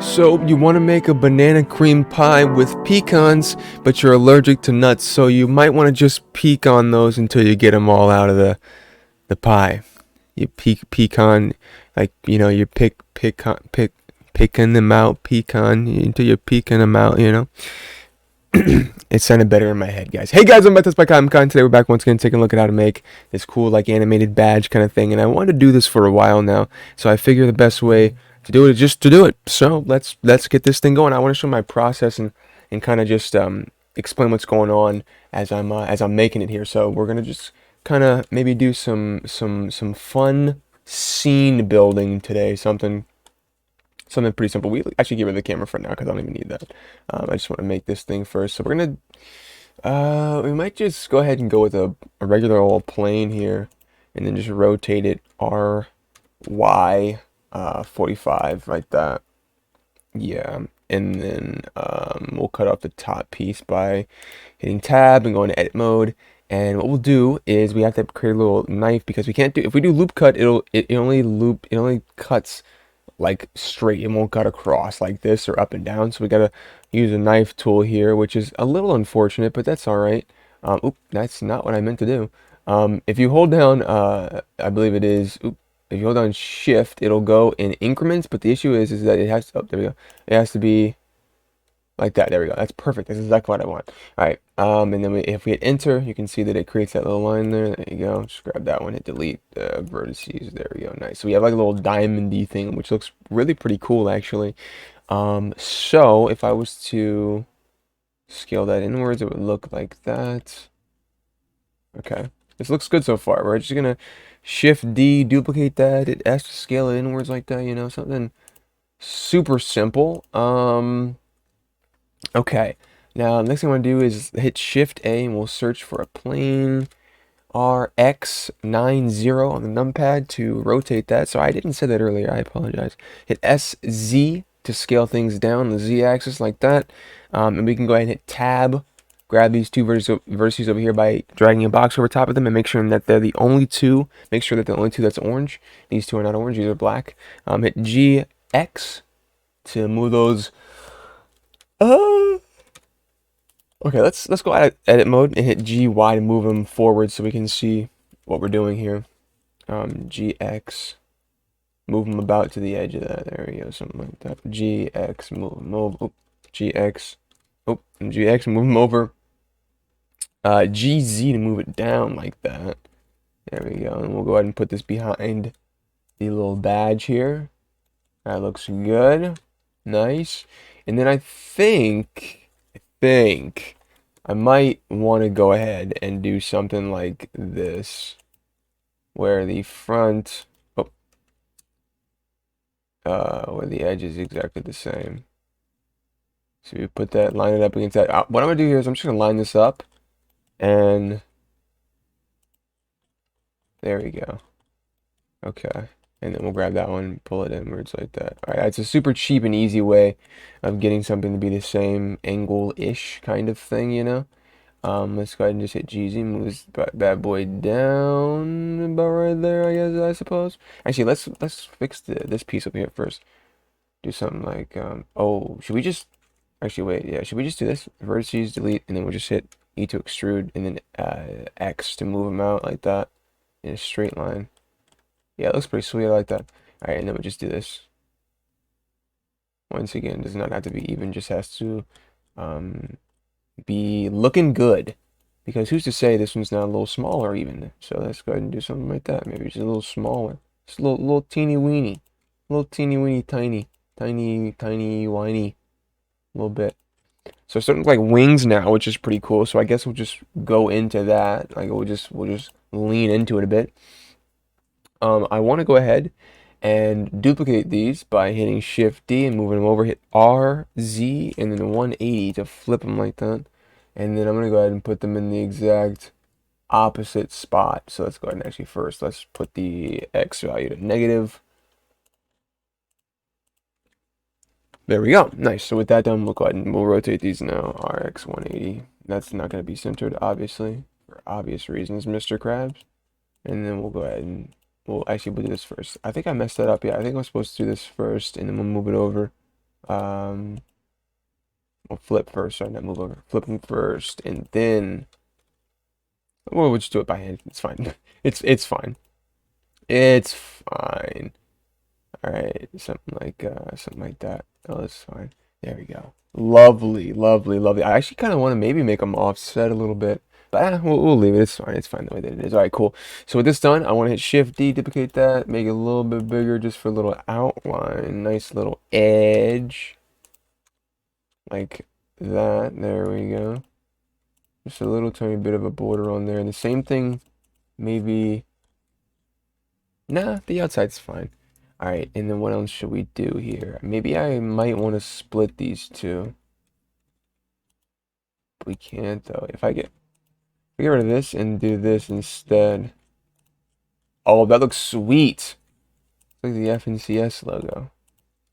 So you want to make a banana cream pie with pecans, but you're allergic to nuts, so you might want to just peek on those until you get them all out of the pie. You pecan, like you picking them out, pecan until you're peeking them out. It sounded better in my head, guys. Hey guys, I'm TutsByKai. I'm Kai. Today we're back once again taking a look at how to make this cool like animated badge kind of thing, and I wanted to do this for a while now, so I figure the best way to do it is just to do it. So let's get this thing going. I want to show my process and kind of just explain what's going on as I'm making it here. So we're gonna just kind of maybe do some fun scene building today. Something pretty simple. We actually get rid of the camera for now because I don't even need that. I just want to make this thing first. So we're gonna we might just go ahead and go with a regular old plane here, and then just rotate it RY 45 like that. Yeah, and then we'll cut off the top piece by hitting tab and going to edit mode. And what we'll do is we have to create a little knife because we can't do, if we do loop cut, it only cuts like straight. It won't cut across like this or up and down. So we gotta use a knife tool here, which is a little unfortunate, but that's all right. Oop, that's not what I meant to do. If you hold down, I believe it is, if you hold down shift, it'll go in increments, but the issue is that it has to, oh, there we go. It has to be like that. There we go. That's perfect. That's exactly what I want. All right. And then if we hit enter, you can see that it creates that little line there. There you go. Just grab that one, hit delete vertices. There we go. Nice. So we have like a little diamondy thing, which looks really pretty cool, actually. So if I was to scale that inwards, it would look like that. Okay. This looks good so far. We're just gonna shift D, duplicate that. It has to scale it inwards like that, something super simple. Okay, now the next thing I want to do is hit Shift A and we'll search for a plane RX90 on the numpad to rotate that. So I didn't say that earlier, I apologize. Hit SZ to scale things down the Z axis like that. And we can go ahead and hit Tab, grab these two vertices over here by dragging a box over top of them and make sure that they're the only two. Make sure that the only two that's orange. These two are not orange, these are black. Hit GX to move those. Okay, let's go out of edit mode and hit GY to move them forward so we can see what we're doing here. GX, move them about to the edge of that. There we go, something like that. GX, move, oh, GX, oh, and GX, move them over. GZ to move it down like that. There we go, and we'll go ahead and put this behind the little badge here. That looks good, nice. And then I think I might want to go ahead and do something like this, where the front, where the edge is exactly the same. So we put that, line it up against that. What I'm gonna do here is I'm just gonna line this up, and there we go. Okay. And then we'll grab that one and pull it inwards like that. All right, it's a super cheap and easy way of getting something to be the same angle-ish kind of thing, Let's go ahead and just hit GZ, move this bad boy down about right there, I suppose. Actually, let's fix this piece up here first. Do something like, oh, should we just, actually, wait, yeah, should we just do this? Vertices, delete, and then we'll just hit E to extrude, and then X to move them out like that in a straight line. Yeah, it looks pretty sweet. I like that. All right, and then we'll just do this. Once again, does not have to be even, just has to be looking good. Because who's to say this one's not a little smaller even? So let's go ahead and do something like that. Maybe just a little smaller. Just a little teeny weeny. Little teeny weeny tiny. Tiny whiny. A little bit. So it's starting to look like wings now, which is pretty cool. So I guess we'll just go into that. Like we'll just lean into it a bit. I want to go ahead and duplicate these by hitting Shift D and moving them over. Hit RZ and then 180 to flip them like that. And then I'm going to go ahead and put them in the exact opposite spot. So let's go ahead and actually first, let's put the X value to negative. There we go. Nice. So with that done, we'll go ahead and we'll rotate these now. RX 180. That's not going to be centered, obviously, for obvious reasons, Mr. Krabs. And then we'll go ahead and we'll do this first. I think I messed that up. Yeah, I think I'm supposed to do this first, and then we'll move it over We'll flip first, sorry, not move over. Flipping first, and then we'll just do it by hand. It's fine. It's fine. It's fine. All right, something like that. Oh, that's fine. There we go. Lovely, lovely, lovely. I actually kind of want to maybe make them offset a little bit, but we'll leave it. It's fine. It's fine the way that it is. All right, cool. So with this done, I want to hit Shift D, duplicate that, make it a little bit bigger just for a little outline. Nice little edge, like that. There we go. Just a little tiny bit of a border on there. And the same thing, maybe. Nah, the outside's fine. All right, and then what else should we do here? Maybe I might want to split these two. We can't though. If I get rid of this and do this instead. Oh, that looks sweet. It's like the FNCS logo.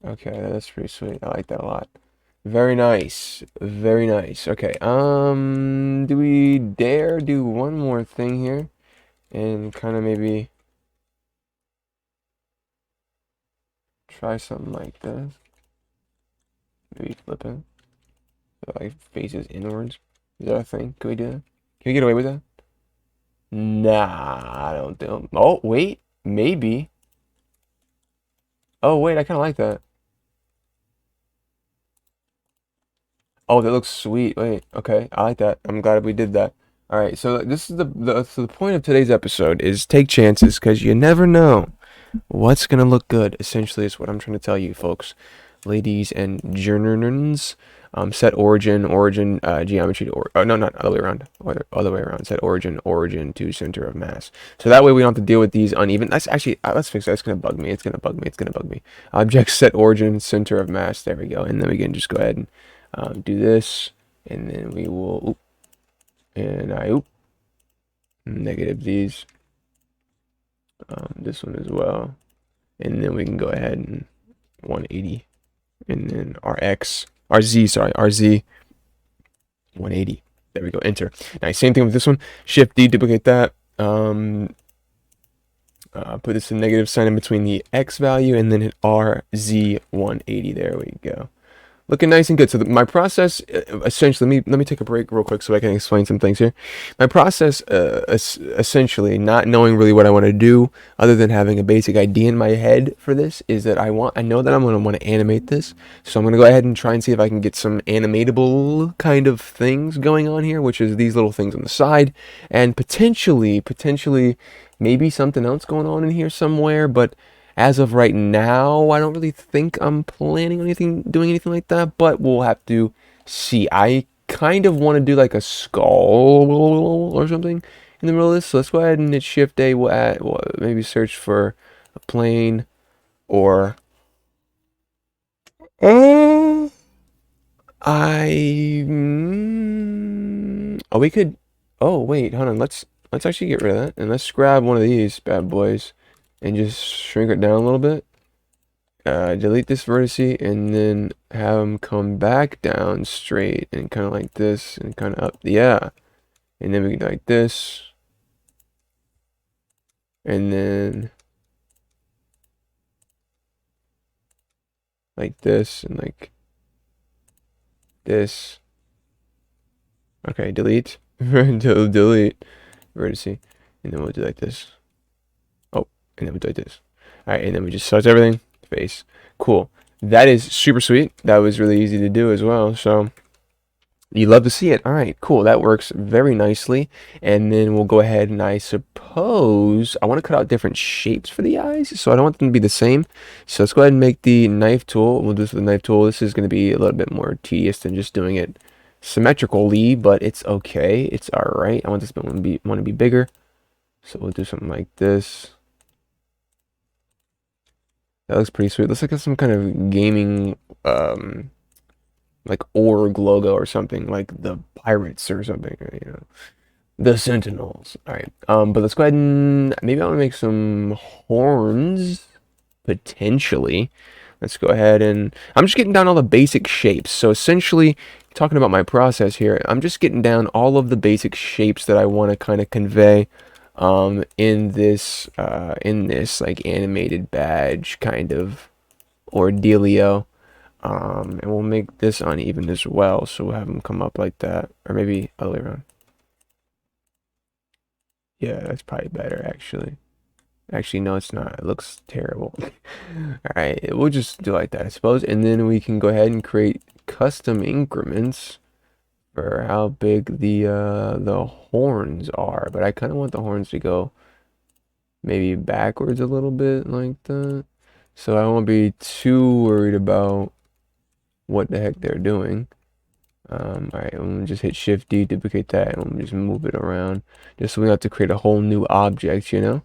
Okay, that's pretty sweet. I like that a lot. Very nice. Very nice. Okay, do we dare do one more thing here? And kind of maybe try something like this. Maybe flip it. So like faces inwards. Is that a thing? Can we do that? Can we get away with that? Nah, I don't think. Oh, wait. Maybe. Oh, wait. I kind of like that. Oh, that looks sweet. Wait. Okay. I like that. I'm glad we did that. All right. So this is so the point of today's episode is take chances because you never know what's going to look good. Essentially, is what I'm trying to tell you, folks. Ladies and gentlemen, set origin, geometry to no, not other way around, other way around. Set origin to center of mass. So that way we don't have to deal with these uneven. That's actually let's fix that. It's gonna bug me. It's gonna bug me. It's gonna bug me. Object set origin center of mass. There we go. And then we can just go ahead and do this, and then we will. Negative these. This one as well, and then we can go ahead and 180. And then RZ 180. There we go, enter. Nice, same thing with this one. Shift D, duplicate that. Put this in negative sign in between the X value and then hit RZ 180. There we go. Looking nice and good. So my process, essentially, let me take a break real quick so I can explain some things here. My process, essentially, not knowing really what I want to do, other than having a basic idea in my head for this, is that I know that I'm going to want to animate this. So I'm going to go ahead and try and see if I can get some animatable kind of things going on here, which is these little things on the side, and potentially, maybe something else going on in here somewhere, but as of right now, I don't really think I'm planning on doing anything like that, but we'll have to see. I kind of want to do like a skull or something in the middle of this, so let's go ahead and hit Shift A. We'll maybe search for a plane or oh, we could. Oh wait, hold on. Let's actually get rid of that and let's grab one of these bad boys and just shrink it down a little bit. Delete this vertice and then have them come back down straight and kind of like this and kind of up. Yeah. And then we can do like this. And then like this and like this. Okay, delete. Delete vertice. And then we'll do like this. Oh, and then we'll do like this. Alright, and then we just select everything. Face. Cool. That is super sweet. That was really easy to do as well. So you love to see it. All right, cool. That works very nicely. And then we'll go ahead and I suppose I want to cut out different shapes for the eyes. So I don't want them to be the same. So let's go ahead and make the knife tool. We'll do this with the knife tool. This is going to be a little bit more tedious than just doing it symmetrically, but it's okay. It's all right. I want this one to be bigger. So we'll do something like this. That looks pretty sweet. Looks like some kind of gaming, like org logo or something, like the Pirates or something, you know, the Sentinels. All right, but let's go ahead and maybe I want to make some horns, potentially. Let's go ahead and I'm just getting down all the basic shapes. So essentially, talking about my process here, I'm just getting down all of the basic shapes that I want to kind of convey in this like animated badge kind of ordealio. And we'll make this uneven as well, so we'll have them come up like that, or maybe other way around. Yeah, that's probably better actually. Actually, no, it's not. It looks terrible. All right, we'll just do like that, I suppose, and then we can go ahead and create custom increments for how big the horns are. But I kind of want the horns to go maybe backwards a little bit like that, so I won't be too worried about what the heck they're doing. All right, we'll just hit Shift D, duplicate that, and we'll just move it around, just so we don't have to create a whole new object, you know?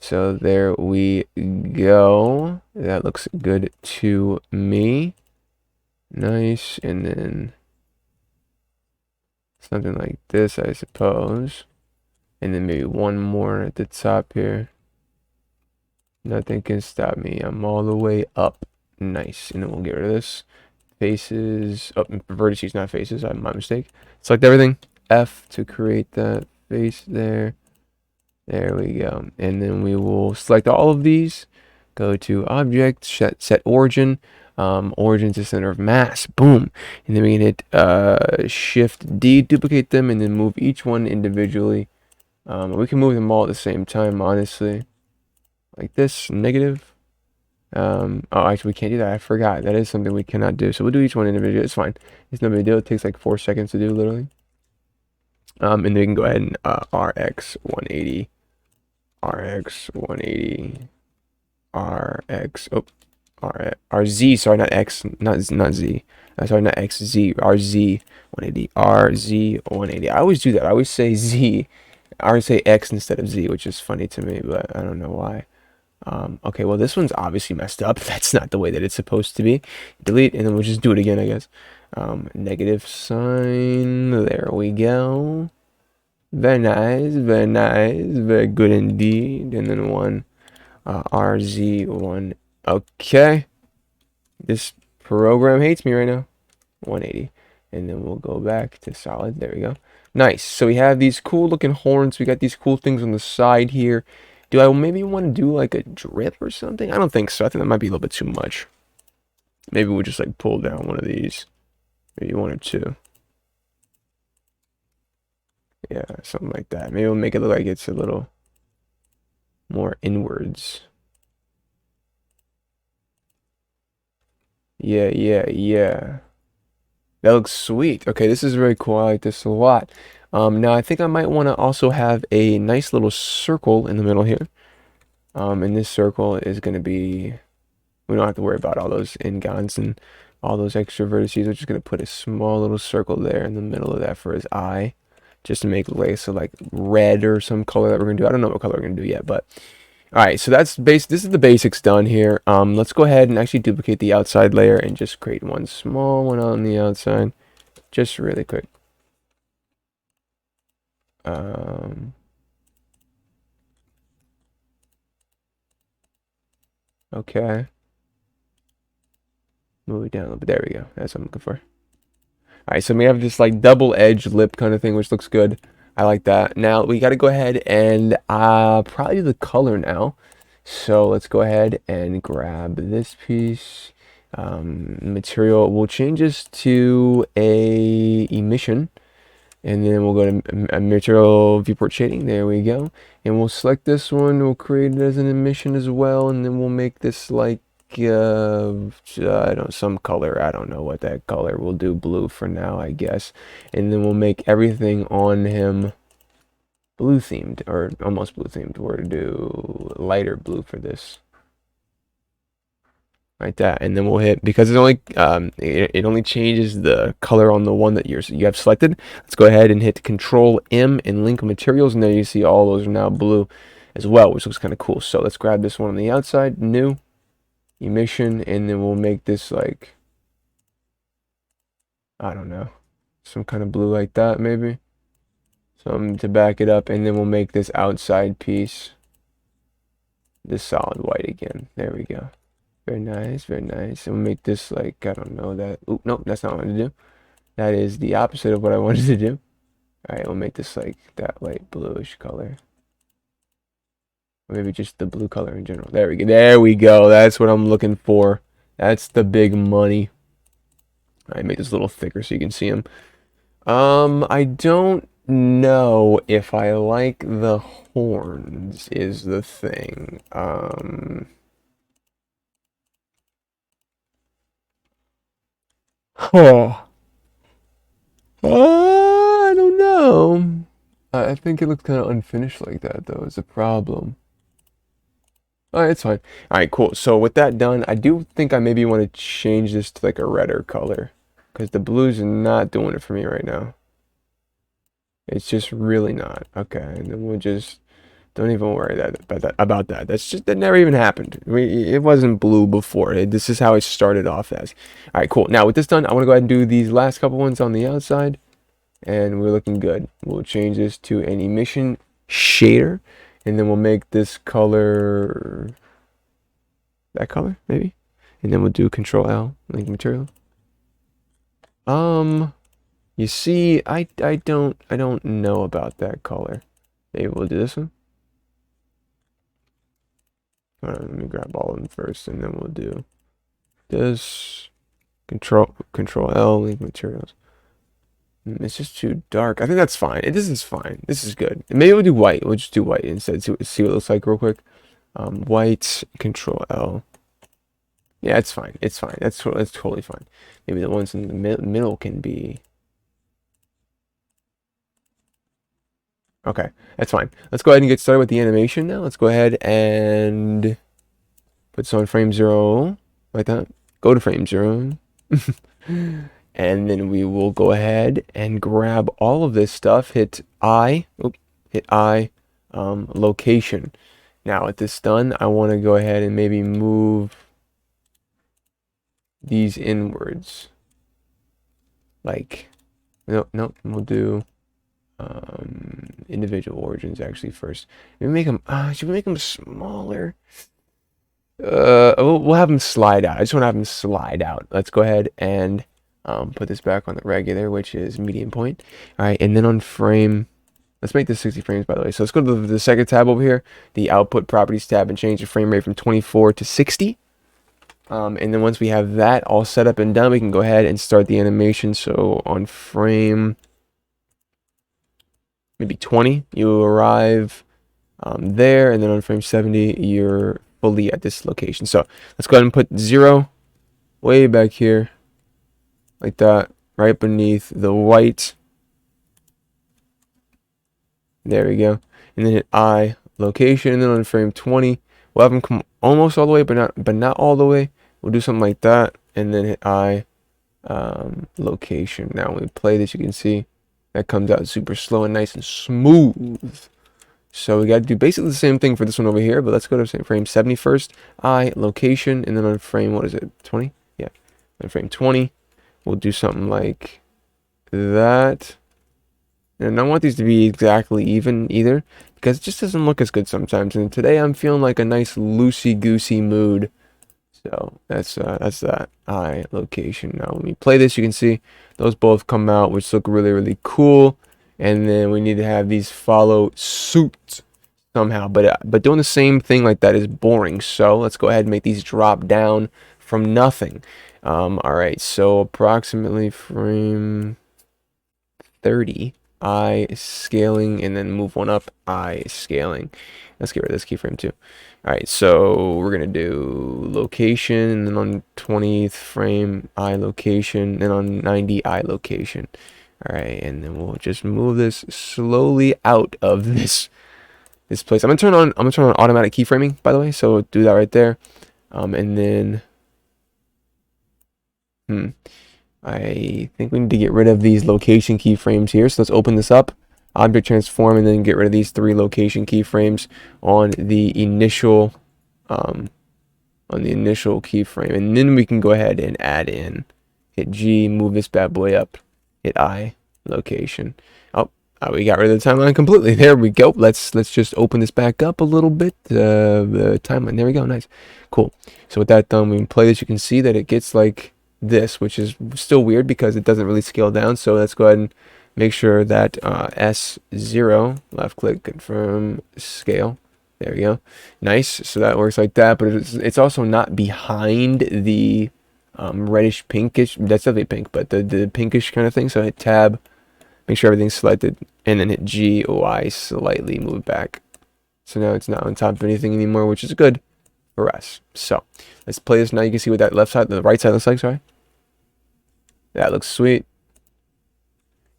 So there we go. That looks good to me. Nice, and then something like this, I suppose. And then maybe one more at the top here. Nothing can stop me. I'm all the way up. Nice, and then we'll get rid of this. Faces, oh, vertices, not faces, my mistake. Select everything, F to create that face there. There we go. And then we will select all of these, go to object, set origin, origin to center of mass, boom. And then we can hit Shift D, duplicate them, and then move each one individually. We can move them all at the same time, honestly. Like this, negative. Oh, actually, we can't do that. I forgot. That is something we cannot do. So we'll do each one individually. It's fine. It's no big deal. It takes like 4 seconds to do, literally. And then we can go ahead and RX 180, RX 180, RX. Oh, RZ. Sorry, not X, not Z. Sorry, not XZ. RZ 180, RZ 180. I always do that. I always say Z. I always say X instead of Z, which is funny to me, but I don't know why. Okay, well, this one's obviously messed up. That's not the way that it's supposed to be. Delete, and then we'll just do it again, I guess. Negative sign. There we go. Very nice, very good indeed. And then one, RZ1. Okay. This program hates me right now. 180. And then we'll go back to solid. There we go. Nice. So we have these cool looking horns. We got these cool things on the side here. Do I maybe want to do like a drip or something? I don't think so. I think that might be a little bit too much. Maybe we'll just like pull down one of these. Maybe one or two. Yeah, something like that. Maybe we'll make it look like it's a little more inwards. Yeah. That looks sweet. Okay, this is very cool. I like this a lot. Now I think I might want to also have a nice little circle in the middle here. And this circle is going to be, we don't have to worry about all those ingons and all those extra vertices. We're just going to put a small little circle there in the middle of that for his eye, just to make it like, so like red or some color that we're going to do. I don't know what color we're going to do yet, but all right, so that's this is the basics done here. Let's go ahead and actually duplicate the outside layer and just create one small one on the outside, just really quick. Okay. Move it down a little bit. There we go. That's what I'm looking for. All right, so we have this like double edge lip kind of thing, which looks good. I like that. Now we got to go ahead and probably do the color now. So let's go ahead and grab this piece. Material. We'll change this to a emission. And then we'll go to material viewport shading. There we go. And we'll select this one. We'll create it as an emission as well. And then we'll make this like, I don't know, some color. I don't know what that color. We'll do blue for now, I guess. And then we'll make everything on him blue themed, or almost blue themed. We're to do lighter blue for this. Like that, and then we'll hit, because it's only it only changes the color on the one that you have selected. Let's go ahead and hit Control M and link materials, and there you see all those are now blue as well, which looks kind of cool. So let's grab this one on the outside, new emission, and then we'll make this like, I don't know, some kind of blue like that, maybe something to back it up, and then we'll make this outside piece this solid white again. There we go. Very nice, very nice. And we'll make this like, I don't know that. Oh, nope, that's not what I wanted to do. That is the opposite of what I wanted to do. All right, we'll make this like that light bluish color. Or maybe just the blue color in general. There we go. There we go. That's what I'm looking for. That's the big money. I make this a little thicker so you can see them. I don't know if I like the horns is the thing. Oh. I don't know. I think it looks kind of unfinished like that, though, is a problem. Alright, it's fine. Alright, cool. So with that done, I do think I maybe want to change this to like a redder color. Because the blues are not doing it for me right now. It's just really not. Okay, and then we'll just... Don't even worry about that. That's just... That never even happened. It wasn't blue before. This is how it started off as. Alright, cool. Now with this done, I want to go ahead and do these last couple ones on the outside. And we're looking good. We'll change this to an emission shader, and then we'll make this color that color maybe, and then we'll do Control L, link material. You see, I don't know about that color. Maybe we'll do this one. Let me grab all of them first, and then we'll do this. Control L, link materials. It's just too dark. I think that's fine. This is fine. This is good. Maybe we'll do white. We'll just do white instead. See what it looks like real quick. White, Control L. Yeah, it's fine. It's fine. That's totally fine. Maybe the ones in the middle can be... Okay, that's fine. Let's go ahead and get started with the animation now. Let's go ahead and put this on frame 0, like that. Go to frame 0. And then we will go ahead and grab all of this stuff. Hit I, location. Now with this done, I want to go ahead and maybe move these inwards. Like, no, we'll do individual origins actually first. Maybe make them. Should we make them smaller? We'll have them slide out. I just want to have them slide out. Let's go ahead and put this back on the regular, which is median point. All right, and then on frame, let's make this 60 frames, by the way. So let's go to the second tab over here, the output properties tab, and change the frame rate from 24 to 60. And then once we have that all set up and done, we can go ahead and start the animation. So on frame maybe 20, you arrive there, and then on frame 70, you're fully at this location. So let's go ahead and put 0 way back here, like that, right beneath the white. There we go. And then hit I, location, and then on frame 20, we'll have them come almost all the way, but not all the way. We'll do something like that, and then hit I, location. Now when we play this, you can see that comes out super slow and nice and smooth. So we got to do basically the same thing for this one over here, but let's go to frame 70 first. I, location, and then on frame, what is it, 20? Yeah, on frame 20, we'll do something like that. And I don't want these to be exactly even either, because it just doesn't look as good sometimes. And today I'm feeling like a nice loosey-goosey mood. So that's that I, location. Now when we play this, you can see those both come out, which look really, really cool. And then we need to have these follow suit somehow. But doing the same thing like that is boring. So let's go ahead and make these drop down from nothing. All right, so approximately frame 30. I scaling, and then move one up, I scaling. Let's get rid of this keyframe too. All right, so we're gonna do location, and then on 20th frame, I location, and on 90, I location. All right, and then we'll just move this slowly out of this place. I'm gonna turn on automatic keyframing, by the way. So do that right there, and then I think we need to get rid of these location keyframes here. So let's open this up, object transform, and then get rid of these 3 location keyframes on the initial keyframe, and then we can go ahead and add in. Hit G, move this bad boy up. Hit I, location. We got rid of the timeline completely. There we go. Let's just open this back up a little bit. The timeline. There we go. Nice, cool. So with that done, we can play this. You can see that it gets like this, which is still weird because it doesn't really scale down. So let's go ahead and make sure that S0, left click, confirm scale. There we go. Nice. So that works like that, but it's also not behind the reddish pinkish. That's definitely pink, but the pinkish kind of thing. So hit tab, make sure everything's selected, and then hit G, Y, slightly move it back. So now it's not on top of anything anymore, which is good for us. So let's play this now. You can see what that left side, the right side looks like. Sorry, that looks sweet.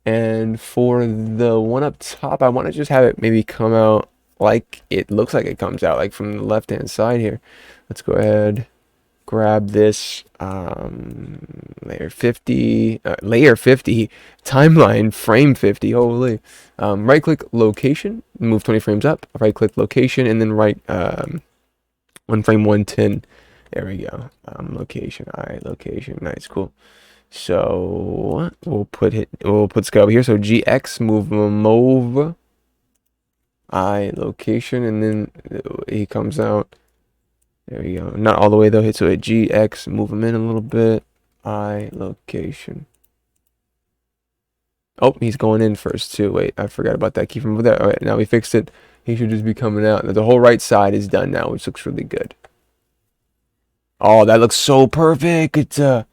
And for the one up top, I want to just have it maybe come out like it looks like it comes out, like from the left hand side here. Let's go ahead, grab this layer 50 timeline frame 50. Holy. Right click location, move 20 frames up, right click location, and then right one frame 110. There we go. Location, location. Nice, cool. So we'll put scale over here. So GX, move location, and then he comes out. There we go. Not all the way though. So hit GX, move him in a little bit. Location. Oh, he's going in first too. Wait, I forgot about that. Keep him over there. All right, now we fixed it. He should just be coming out. The whole right side is done now, which looks really good. Oh, that looks so perfect. That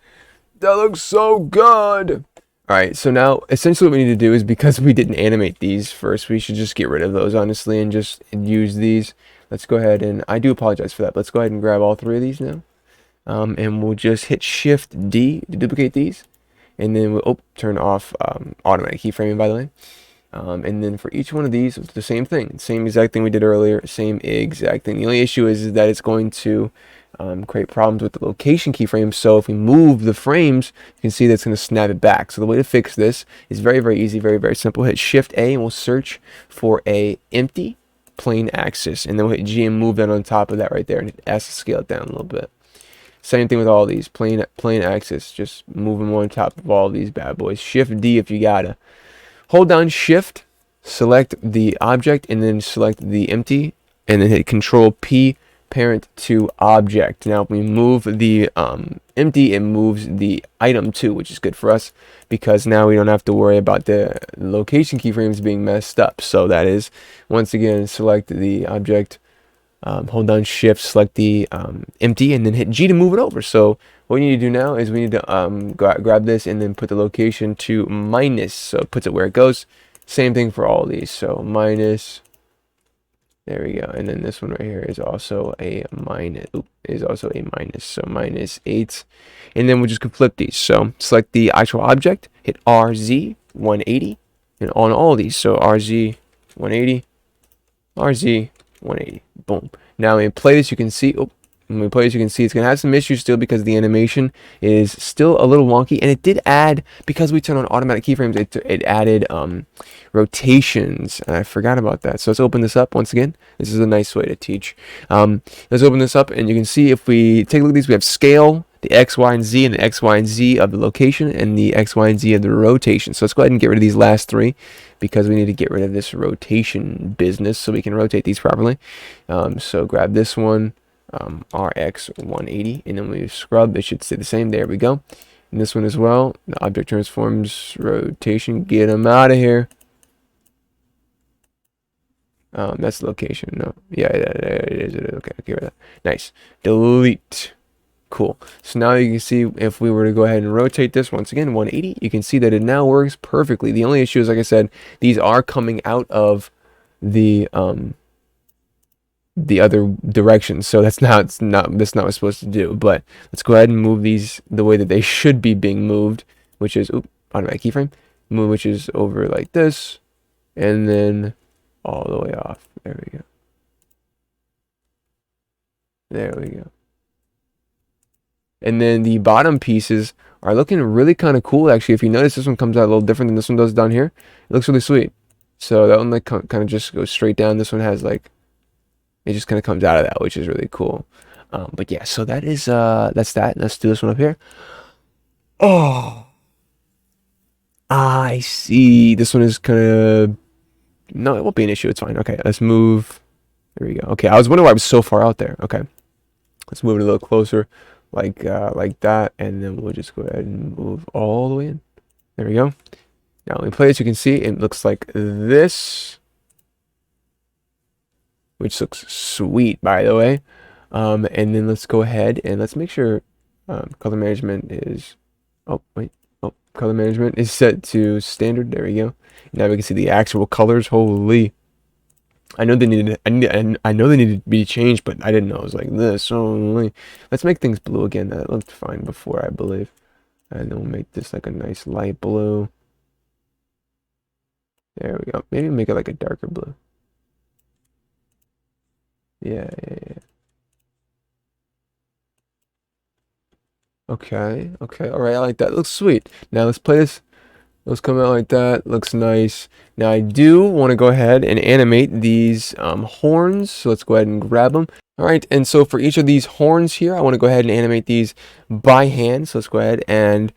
looks so good. All right, so now essentially what we need to do is, because we didn't animate these first, we should just get rid of those, honestly, and just use these. Let's go ahead and, I do apologize for that, but let's go ahead and grab all three of these now. And we'll just hit Shift D to duplicate these. And then we'll turn off automatic keyframing, by the way. And then for each one of these, it's the same thing. Same exact thing we did earlier. Same exact thing. The only issue is that it's going to create problems with the location keyframes. So if we move the frames, you can see that's going to snap it back. So the way to fix this is very, very easy, very, very simple. Hit Shift A and we'll search for a empty plane axis. And then we'll hit G and move that on top of that right there. And hit S to scale it down a little bit. Same thing with all these plane axis. Just move them on top of all these bad boys. Shift D if you gotta. Hold down Shift, select the object, and then select the empty, and then hit Control P, parent to object. Now if we move the empty, it moves the item too, which is good for us because now we don't have to worry about the location keyframes being messed up. So that is, once again, select the object. Hold down Shift, select the empty, and then hit G to move it over. So what we need to do now is we need to grab this and then put the location to minus, so it puts it where it goes. Same thing for all these. So minus, there we go. And then this one right here is also a minus. So -8, and then we'll just flip these. So select the actual object, hit RZ 180, and on all these. So RZ 180, RZ 180. Boom. Now when we play this, you can see, it's gonna have some issues still because the animation is still a little wonky, and it did add, because we turn on automatic keyframes, it added rotations, and I forgot about that. So let's open this up once again. This is a nice way to teach. Let's open this up, and you can see, if we take a look at these, we have scale, the X, Y, and Z, and the X, Y, and Z of the location, and the X, Y, and Z of the rotation. So let's go ahead and get rid of these last three, because we need to get rid of this rotation business so we can rotate these properly. So grab this one, RX 180, and then we scrub, it should stay the same. There we go. And this one as well, the object transforms, rotation, get them out of here. That's the location. No, yeah, it is. Okay, right there. Nice. Delete. Cool. So now you can see, if we were to go ahead and rotate this once again 180, you can see that it now works perfectly. The only issue is, like I said, these are coming out of the other direction, so that's not what we're supposed to do. But let's go ahead and move these the way that they should be being moved, which is automatic keyframe, which is over like this, and then all the way off. There we go. There we go. And then the bottom pieces are looking really kind of cool, actually. If you notice, this one comes out a little different than this one does down here. It looks really sweet. So that one like kind of just goes straight down. This one has like, it just kind of comes out of that, which is really cool. But yeah, so that is that's that. Let's do this one up here. Oh, I see. This one is kind of, no, it won't be an issue. It's fine. Okay, let's move. There we go. Okay, I was wondering why I was so far out there. Okay, let's move it a little closer, like that, and then we'll just go ahead and move all the way in. There we go. Now when we play this, you can see it looks like this, which looks sweet, by the way. And then let's go ahead and let's make sure Color management is, oh wait, oh, color management is set to standard. There we go. Now we can see the actual colors. Holy, I know they needed, I know they needed to be changed, but I didn't know it was like this. Holy, let's make things blue again. That looked fine before, I believe. And then we'll make this like a nice light blue. There we go. Maybe make it like a darker blue. Yeah, yeah, yeah. Okay, okay, all right, I like that. Looks sweet. Now let's play this. Let's come out like that. Looks nice. Now I do want to go ahead and animate these horns. So let's go ahead and grab them. All right, and so for each of these horns here, I want to go ahead and animate these by hand. So let's go ahead and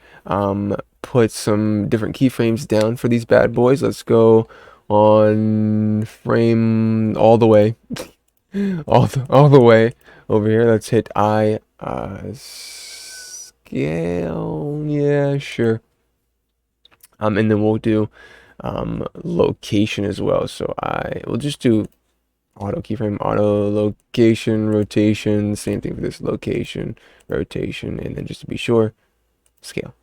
put some different keyframes down for these bad boys. Let's go on frame all the way, all the way over here. Let's hit I scale. Yeah, sure. And then we'll do location as well. So we'll just do auto keyframe, auto location, rotation, same thing for this, location, rotation, and then just to be sure, scale.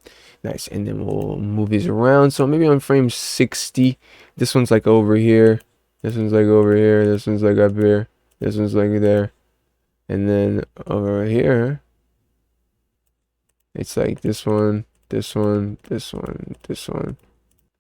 Nice. And then we'll move these around. So maybe on frame 60, this one's like over here, this one's like over here, this one's like up here, this one's like there, and then over here it's like this one, this one, this one, this one.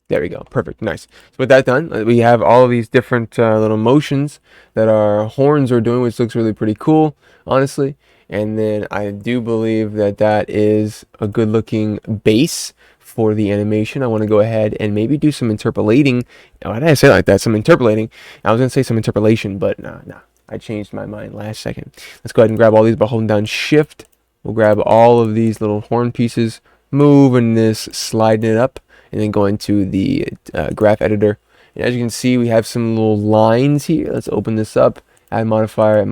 There we go. Perfect. Nice. So with that done, we have all of these different little motions that our horns are doing, which looks really pretty cool, honestly. And then I do believe that that is a good looking base for the animation. I want to go ahead and maybe do some interpolating. Why did I say it like that? Some interpolating. I was going to say some interpolation, but nah. I changed my mind last second. Let's go ahead and grab all these by holding down Shift. We'll grab all of these little horn pieces, moving this, sliding it up, and then go into the graph editor. And as you can see, we have some little lines here. Let's open this up. Add modifier,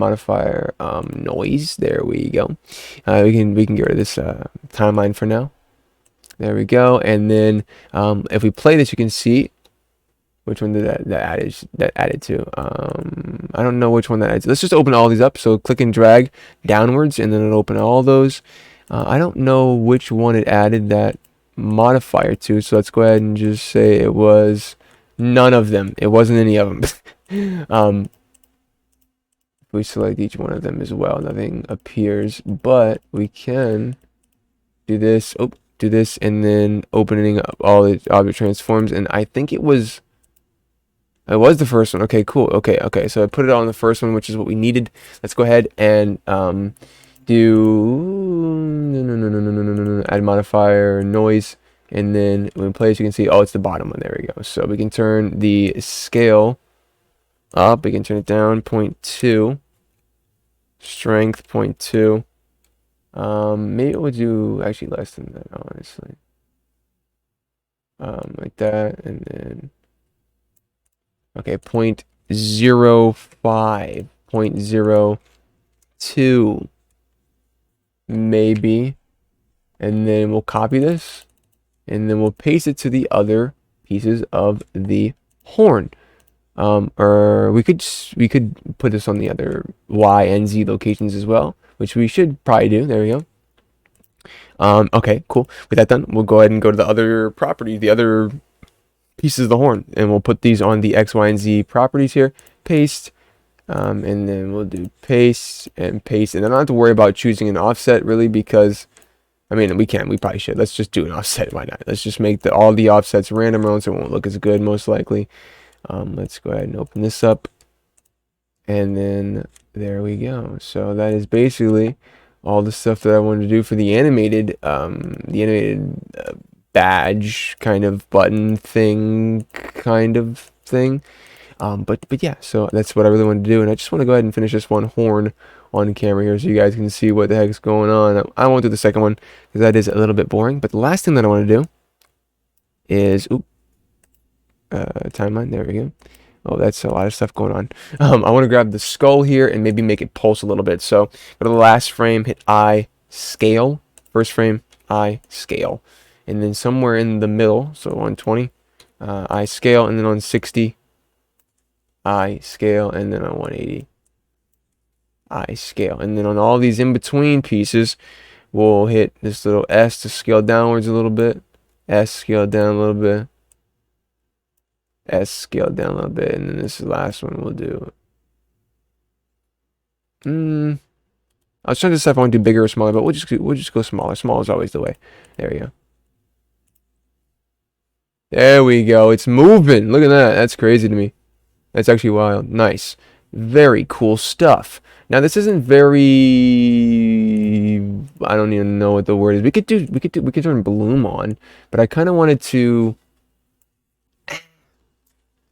noise. There we go. We can get rid of this timeline for now. There we go. And then if we play this, you can see which one did that added to. I don't know which one that adds. Let's just open all these up. So click and drag downwards, and then it'll open all those. I don't know which one it added that modifier to, so let's go ahead and just say it was none of them. It wasn't any of them. If we select each one of them as well, nothing appears, but we can do this. Do this, and then opening up all the object transforms, and I think it was the first one. Okay, cool. Okay, so I put it on the first one, which is what we needed. Let's go ahead and do add modifier, noise, and then when we play this, you can see, oh, it's the bottom one. There we go. So we can turn the scale up, we can turn it down 0.2, strength 0.2. Maybe we'll do actually less than that, honestly. Like that, and then okay, 0.05, 0.02, maybe, and then we'll copy this, and then we'll paste it to the other pieces of the horn. Or we could put this on the other Y and Z locations as well, which we should probably do. There we go. Okay, cool. With that done, we'll go ahead and go to the other property, the other pieces of the horn, and we'll put these on the X, Y, and Z properties here. Paste, and then we'll do paste and paste, and then I don't have to worry about choosing an offset really, because I mean we probably should. Let's just do an offset. Why not? Let's just make all the offsets random, or else it won't look as good most likely. Let's go ahead and open this up, and then there we go. So that is basically all the stuff that I wanted to do for the animated badge kind of button thing but yeah, so that's what I really wanted to do, and I just want to go ahead and finish this one horn on camera here so you guys can see what the heck's going on. I won't do the second one because that is a little bit boring, but the last thing that I want to do is timeline. There we go. Oh, that's a lot of stuff going on. I want to grab the skull here and maybe make it pulse a little bit. So go to the last frame, hit I scale, first frame, I scale, and then somewhere in the middle, so on 20, I scale, and then on 60, I scale, and then on 180, I scale, and then on all these in between pieces, we'll hit this little S to scale downwards a little bit. S, scale down a little bit. S, scale down a little bit. And then this last one we'll do. I was trying to decide if I want to do bigger or smaller, but we'll just go smaller. Small is always the way. There we go. There we go. It's moving. Look at that. That's crazy to me. That's actually wild. Nice. Very cool stuff. Now this isn't very, I don't even know what the word is. We could turn bloom on, but I kind of wanted to, I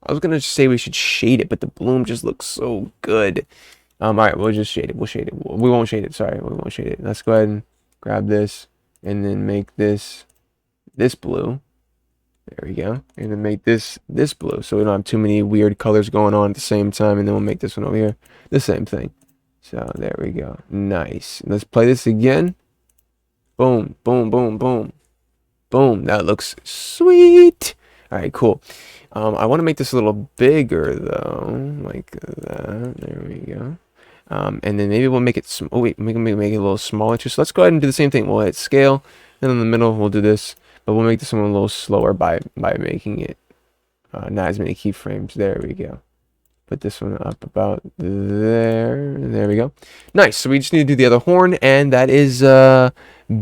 was gonna say we should shade it, but the bloom just looks so good. All right, we'll just shade it. We'll shade it. We won't shade it. Sorry, we won't shade it. Let's go ahead and grab this and then make this blue. There we go. And then make this blue, so we don't have too many weird colors going on at the same time. And then we'll make this one over here the same thing. So there we go. Nice. Let's play this again. Boom, boom, boom, boom, boom. That looks sweet. All right, cool. I want to make this a little bigger though, like that. There we go. And then maybe we'll make it. Oh wait, make it a little smaller too. So let's go ahead and do the same thing. We'll hit scale, and in the middle we'll do this. But we'll make this one a little slower by making it not as many keyframes. There we go. Put this one up about there. There we go. Nice. So we just need to do the other horn, and that is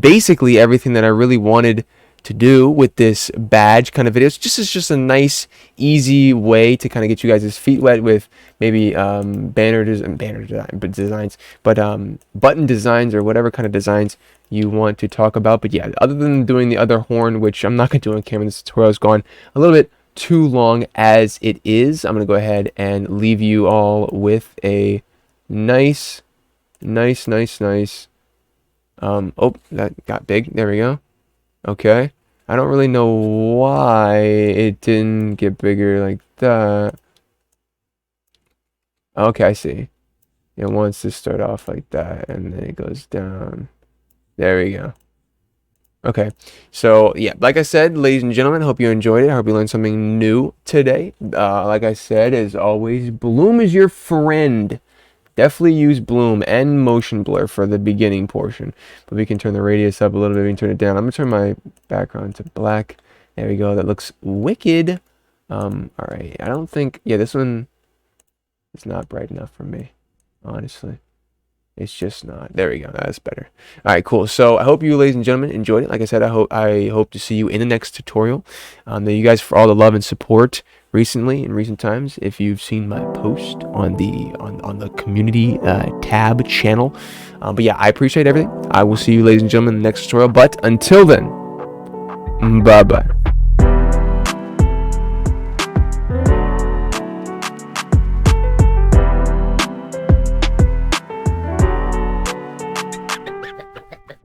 basically everything that I really wanted to do with this badge kind of video. It's just a nice, easy way to kind of get you guys' feet wet with maybe button designs or whatever kind of designs you want to talk about. But yeah, other than doing the other horn, which I'm not going to do on camera, this tutorial has gone a little bit too long as it is. I'm going to go ahead and leave you all with a nice oh, that got big. There we go. Okay. I don't really know why it didn't get bigger like that. Okay, I see. It wants to start off like that, and then it goes down. There we go. Okay, so yeah, like I said, ladies and gentlemen, I hope you enjoyed it. I hope you learned something new today. Like I said, as always, bloom is your friend. Definitely use bloom and motion blur for the beginning portion. But we can turn the radius up a little bit. We can turn it down. I'm going to turn my background to black. There we go. That looks wicked. All right. I don't think... Yeah, this one is not bright enough for me, honestly. It's just not. There we go. That's better. All right, cool. So I hope you, ladies and gentlemen, enjoyed it. Like I said, I hope to see you in the next tutorial. Thank you guys for all the love and support recently, in recent times. If you've seen my post on the community tab channel. But yeah, I appreciate everything. I will see you, ladies and gentlemen, in the next tutorial. But until then, bye-bye.